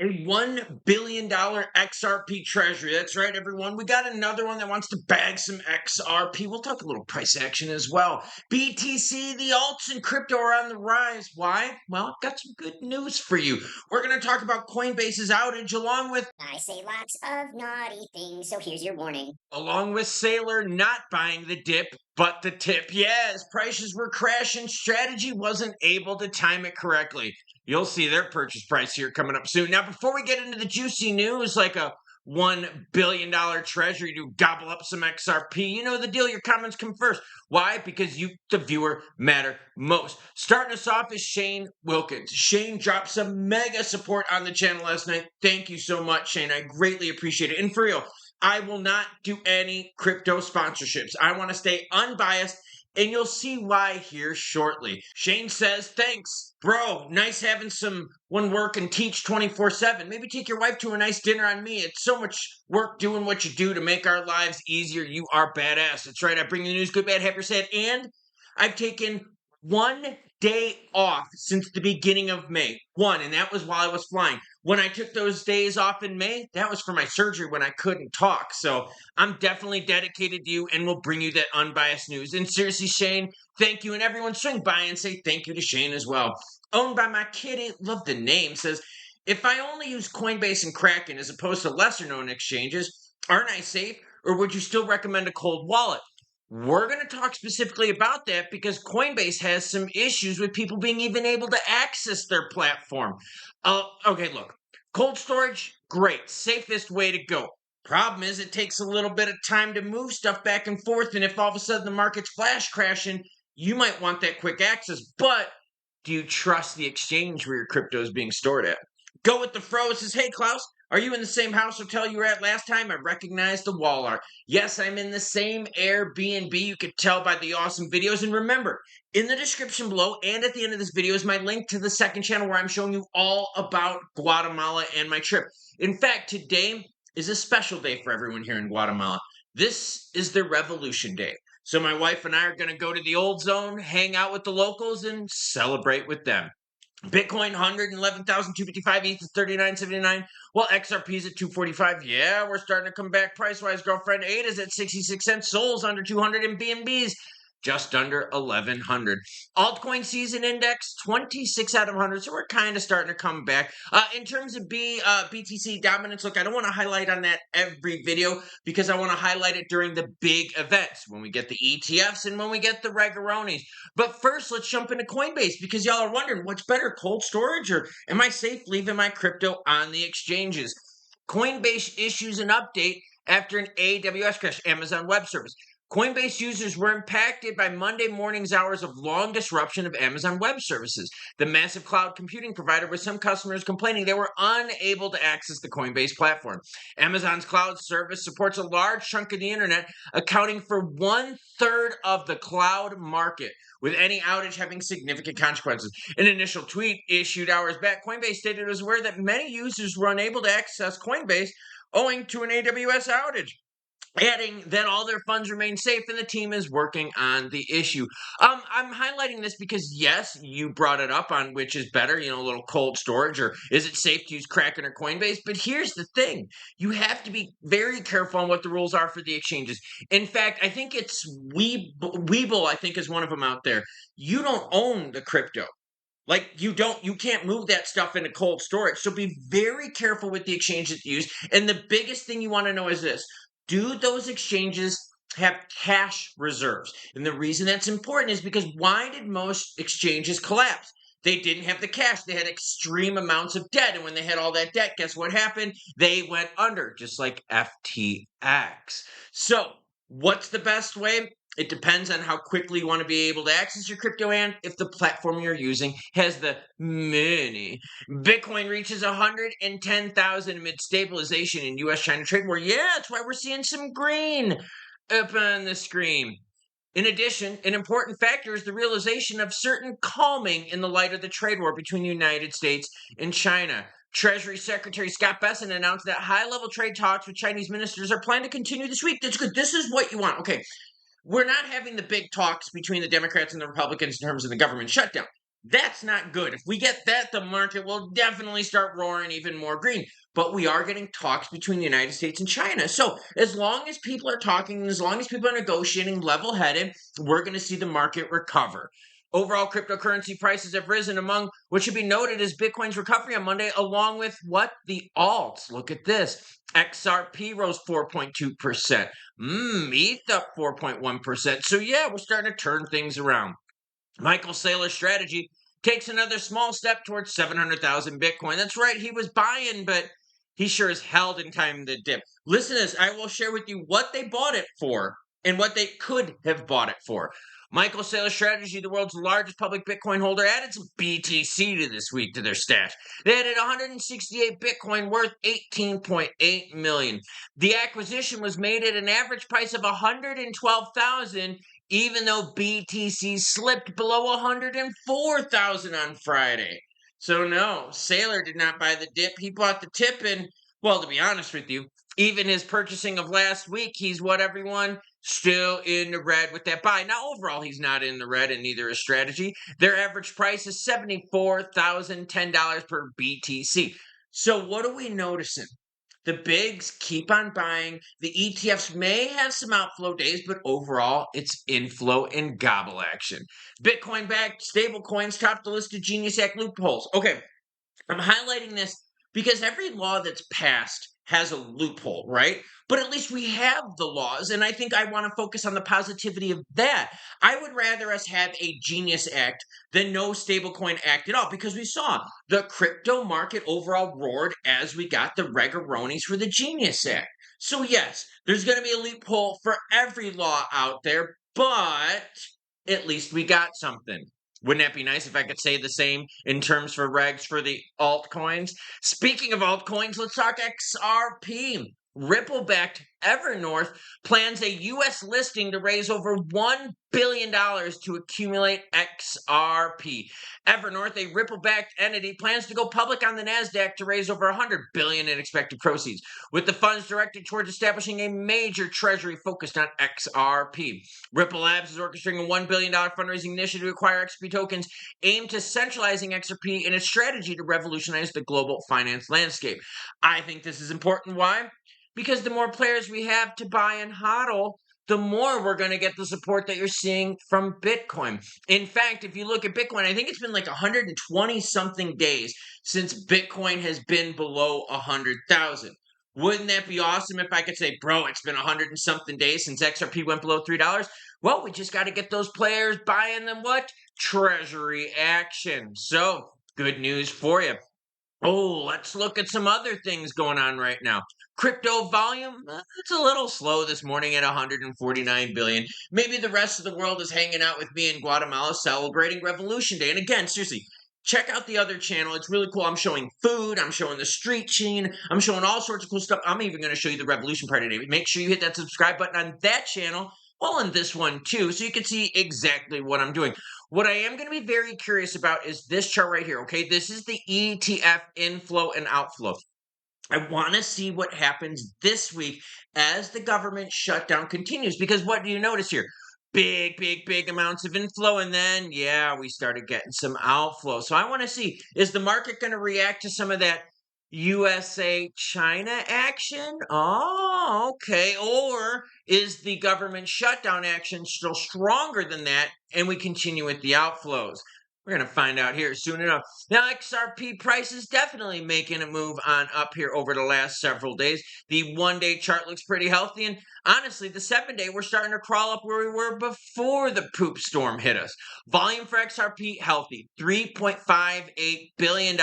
A $1 billion XRP treasury. That's right, everyone. We got another one that wants to bag some XRP. We'll talk a little price action as well. BTC, the alts and crypto are on the rise. Why? Well, I've got some good news for you. We're going to talk about Coinbase's outage along with I say lots of naughty things, so here's your warning. Saylor not buying the dip, but the tip. Yes, prices were crashing. Strategy wasn't able to time it correctly. You'll see their purchase price here coming up soon. Now, before we get into the juicy news, like a $1 billion treasury to gobble up some XRP, you know the deal. Your comments come first. Why? Because you, the viewer, matter most. Starting us off is Shane Wilkins. Shane dropped some mega support on the channel last night. Thank you so much, Shane. I greatly appreciate it. And for real, I will not do any crypto sponsorships. I want to stay unbiased, and you'll see why here shortly. Shane says, thanks, bro. Nice having someone work and teach 24/7. Maybe take your wife to a nice dinner on me. It's so much work doing what you do to make our lives easier. You are badass. That's right. I bring you the news, good, bad, happy, or sad, and I've taken 1 day off since the beginning of May. One, and that was while I was flying. When I took those days off in May, that was for my surgery when I couldn't talk. So I'm definitely dedicated to you and will bring you that unbiased news. And seriously, Shane, thank you. And everyone swing by and say thank you to Shane as well. Owned by my kitty, love the name, says, if I only use Coinbase and Kraken as opposed to lesser known exchanges, aren't I safe? Or would you still recommend a cold wallet? We're going to talk specifically about that because Coinbase has some issues with people being even able to access their platform. Okay, look, cold storage, great, safest way to go. Problem is, it takes a little bit of time to move stuff back and forth, and if all of a sudden the market's flash crashing, you might want that quick access. But do you trust the exchange where your crypto is being stored at? Go with the fro. Says, hey, Klaus, are you in the same house hotel you were at last time? I recognize the wall art. Yes, I'm in the same Airbnb. You could tell by the awesome videos. And remember, in the description below and at the end of this video is my link to the second channel where I'm showing you all about Guatemala and my trip. In fact, today is a special day for everyone here in Guatemala. This is the Revolution Day. So my wife and I are going to go to the old zone, hang out with the locals, and celebrate with them. Bitcoin 111,255, ETH is 39.79. Well, XRP is at 245. Yeah, we're starting to come back price-wise, girlfriend. ADA is at 66 cents. Sol's under 200, and BNB's just under 1,100. Altcoin season index 26 out of 100. So we're kind of starting to come back. In terms of BTC dominance, look, I don't want to highlight on that every video because I want to highlight it during the big events when we get the ETFs and when we get the regaronis. But first, let's jump into Coinbase because y'all are wondering what's better, cold storage or am I safe leaving my crypto on the exchanges? Coinbase issues an update after an AWS crash, Amazon Web Service. Coinbase users were impacted by Monday morning's hours of long disruption of Amazon Web Services, the massive cloud computing provider, with some customers complaining they were unable to access the Coinbase platform. Amazon's cloud service supports a large chunk of the internet, accounting for 1/3 of the cloud market, with any outage having significant consequences. In an initial tweet issued hours back, Coinbase stated it was aware that many users were unable to access Coinbase owing to an AWS outage, adding that all their funds remain safe and the team is working on the issue. I'm highlighting this because, yes, you brought it up on which is better, a little cold storage, or is it safe to use Kraken or Coinbase? But here's the thing. You have to be very careful on what the rules are for the exchanges. In fact, I think it's Webull, I think, is one of them out there. You don't own the crypto. Like, you can't move that stuff into cold storage. So be very careful with the exchange that you use. And the biggest thing you want to know is this. Do those exchanges have cash reserves? And the reason that's important is because why did most exchanges collapse? They didn't have the cash. They had extreme amounts of debt. And when they had all that debt, guess what happened? They went under, just like FTX. So what's the best way? It depends on how quickly you want to be able to access your crypto and if the platform you're using has the money. Bitcoin reaches 110,000 amid stabilization in U.S.-China trade war. Yeah, that's why we're seeing some green up on the screen. In addition, an important factor is the realization of certain calming in the light of the trade war between the United States and China. Treasury Secretary Scott Bessent announced that high-level trade talks with Chinese ministers are planned to continue this week. That's good. This is what you want. Okay. We're not having the big talks between the Democrats and the Republicans in terms of the government shutdown. That's not good. If we get that, the market will definitely start roaring even more green. But we are getting talks between the United States and China. So as long as people are talking, as long as people are negotiating level headed, we're going to see the market recover. Overall, cryptocurrency prices have risen. Among what should be noted is Bitcoin's recovery on Monday, along with what? The alts. Look at this. XRP rose 4.2%. ETH up 4.1%. So yeah, we're starting to turn things around. Michael Saylor Strategy takes another small step towards 700,000 Bitcoin. That's right, he was buying, but he sure as hell didn't time the dip. Listen to this. I will share with you what they bought it for and what they could have bought it for. Michael Saylor Strategy, the world's largest public Bitcoin holder, added some BTC to this week to their stash. They added 168 Bitcoin worth 18.8 million. The acquisition was made at an average price of 112,000, even though BTC slipped below 104,000 on Friday. So no, Saylor did not buy the dip. He bought the tip, and well, to be honest with you, even his purchasing of last week, he's what, everyone? Still in the red with that buy. Now, overall, he's not in the red, and neither is Strategy. Their average price is $74,010 per BTC. So what are we noticing? The bigs keep on buying. The ETFs may have some outflow days, but overall, it's inflow and gobble action. Bitcoin backed stable coins top the list of Genius Act loopholes. Okay, I'm highlighting this because every law that's passed has a loophole, right? But at least we have the laws, and I think I want to focus on the positivity of that. I would rather us have a Genius Act than no stablecoin act at all, because we saw the crypto market overall roared as we got the regaronies for the Genius Act. So yes, there's going to be a loophole for every law out there, but at least we got something. Wouldn't that be nice if I could say the same in terms for regs for the altcoins? Speaking of altcoins, let's talk XRP. Ripple-backed Evernorth plans a U.S. listing to raise over $1 billion to accumulate XRP. Evernorth, a Ripple-backed entity, plans to go public on the NASDAQ to raise over $100 billion in expected proceeds, with the funds directed towards establishing a major treasury focused on XRP. Ripple Labs is orchestrating a $1 billion fundraising initiative to acquire XRP tokens aimed to centralizing XRP in its strategy to revolutionize the global finance landscape. I think this is important. Why? Because the more players we have to buy and hodl, the more we're going to get the support that you're seeing from Bitcoin. In fact, if you look at Bitcoin, I think it's been like 120 something days since Bitcoin has been below 100,000. Wouldn't that be awesome if I could say, bro, it's been 100 and something days since XRP went below $3? Well, we just got to get those players buying them what? Treasury action. So, good news for you. Oh, let's look at some other things going on right now. Crypto volume, it's a little slow this morning at 149 billion. Maybe the rest of the world is hanging out with me in Guatemala celebrating Revolution Day. And again, seriously, check out the other channel. It's really cool. I'm showing food. I'm showing the street scene. I'm showing all sorts of cool stuff. I'm even going to show you the Revolution Party today. Make sure you hit that subscribe button on that channel. Well, on this one too, so you can see exactly what I'm doing. What I am going to be very curious about is this chart right here, okay? This is the ETF inflow and outflow. I want to see what happens this week as the government shutdown continues, because what do you notice here? Big amounts of inflow, and then, yeah, we started getting some outflow. So I want to see, is the market going to react to some of that USA China action? Oh, okay. Or is the government shutdown action still stronger than that, and we continue with the outflows? We're going to find out here soon enough. Now, XRP price is definitely making a move on up here over the last several days. The one-day chart looks pretty healthy, and honestly, the 7-day, we're starting to crawl up where we were before the poop storm hit us. Volume for XRP, healthy. $3.58 billion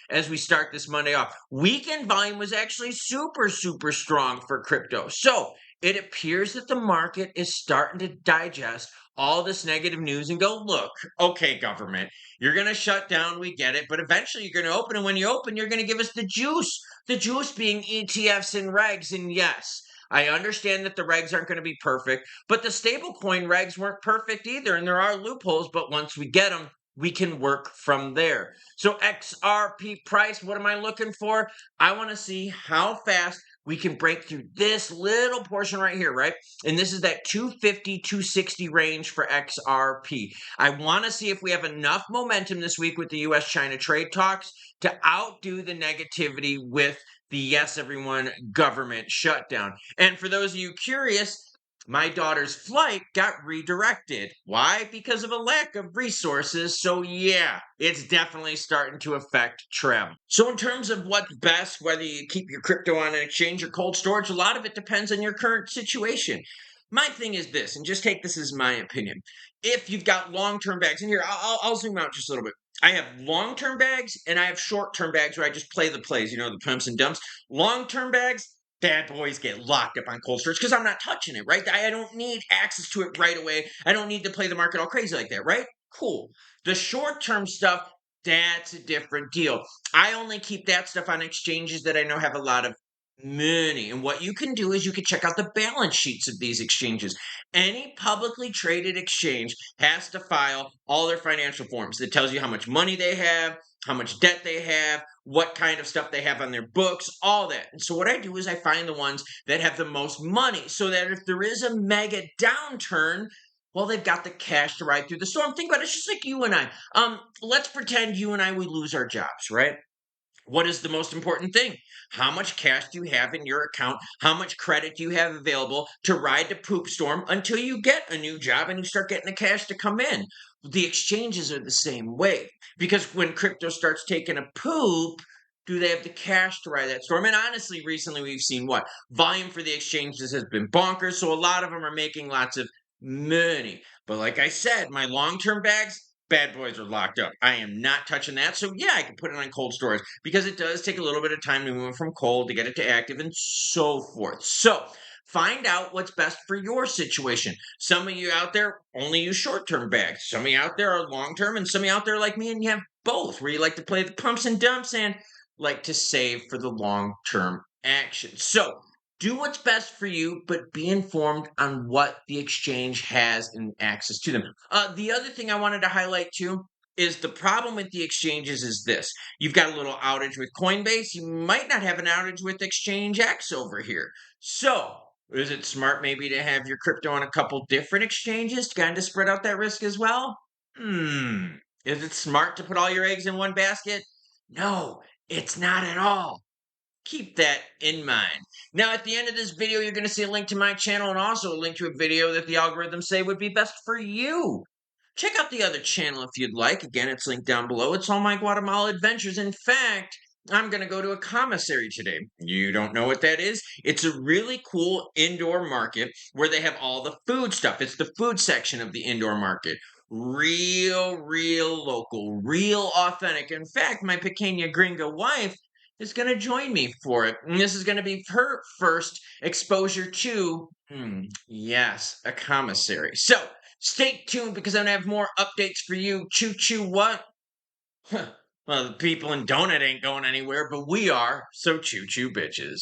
as we start this Monday off. Weekend volume was actually super strong for crypto. So, it appears that the market is starting to digest all this negative news and go, look, okay, government, you're going to shut down, we get it, but eventually you're going to open, and when you open, you're going to give us the juice being ETFs and regs. And yes, I understand that the regs aren't going to be perfect, but the stablecoin regs weren't perfect either, and there are loopholes, but once we get them, we can work from there. So XRP price, what am I looking for? I want to see how fast we can break through this little portion right here, right? And this is that 250, 260 range for XRP. I want to see if we have enough momentum this week with the US-China trade talks to outdo the negativity with the yes, everyone government shutdown. And for those of you curious, my daughter's flight got redirected. Why? Because of a lack of resources. So yeah, it's definitely starting to affect travel. So in terms of what's best, whether you keep your crypto on an exchange or cold storage, a lot of it depends on your current situation. My thing is this, and just take this as my opinion. If you've got long-term bags, and here, I'll zoom out just a little bit. I have long-term bags and I have short-term bags where I just play the plays, the pumps and dumps. Long-term bags, bad boys get locked up on cold storage because I'm not touching it, right? I don't need access to it right away. I don't need to play the market all crazy like that, right? Cool. The short-term stuff, that's a different deal. I only keep that stuff on exchanges that I know have a lot of money. And what you can do is you can check out the balance sheets of these exchanges. Any publicly traded exchange has to file all their financial forms that tells you how much money they have, how much debt they have, what kind of stuff they have on their books, all that. And so what I do is I find the ones that have the most money so that if there is a mega downturn, well, they've got the cash to ride through the storm. Think about it. It's just like you and I. Let's pretend you and I, we lose our jobs, right? What is the most important thing? How much cash do you have in your account? How much credit do you have available to ride the poop storm until you get a new job and you start getting the cash to come in? The exchanges are the same way because when crypto starts taking a poop, do they have the cash to ride that storm? And honestly, recently we've seen what? Volume for the exchanges has been bonkers. So a lot of them are making lots of money. But like I said, my long-term bags, bad boys are locked up. I am not touching that. So yeah, I can put it on cold storage because it does take a little bit of time to move it from cold to get it to active and so forth. So find out what's best for your situation. Some of you out there only use short-term bags. Some of you out there are long-term, and some of you out there like me and you have both, where you like to play the pumps and dumps and like to save for the long-term action. So do what's best for you, but be informed on what the exchange has and access to them. The other thing I wanted to highlight too is the problem with the exchanges is this. You've got a little outage with Coinbase. You might not have an outage with Exchange X over here. So is it smart maybe to have your crypto on a couple different exchanges to kind of spread out that risk as well? Is it smart to put all your eggs in one basket? No, it's not at all. Keep that in mind. Now, at the end of this video, you're going to see a link to my channel and also a link to a video that the algorithms say would be best for you. Check out the other channel if you'd like. Again, it's linked down below. It's all my Guatemala adventures. In fact, I'm going to go to a commissary today. You don't know what that is? It's a really cool indoor market where they have all the food stuff. It's the food section of the indoor market. Real local, real authentic. In fact, my pequeña gringa wife is going to join me for it. And this is going to be her first exposure to, yes, a commissary. So stay tuned because I'm going to have more updates for you. Choo what? Well, the people in Donut ain't going anywhere, but we are. So choo bitches.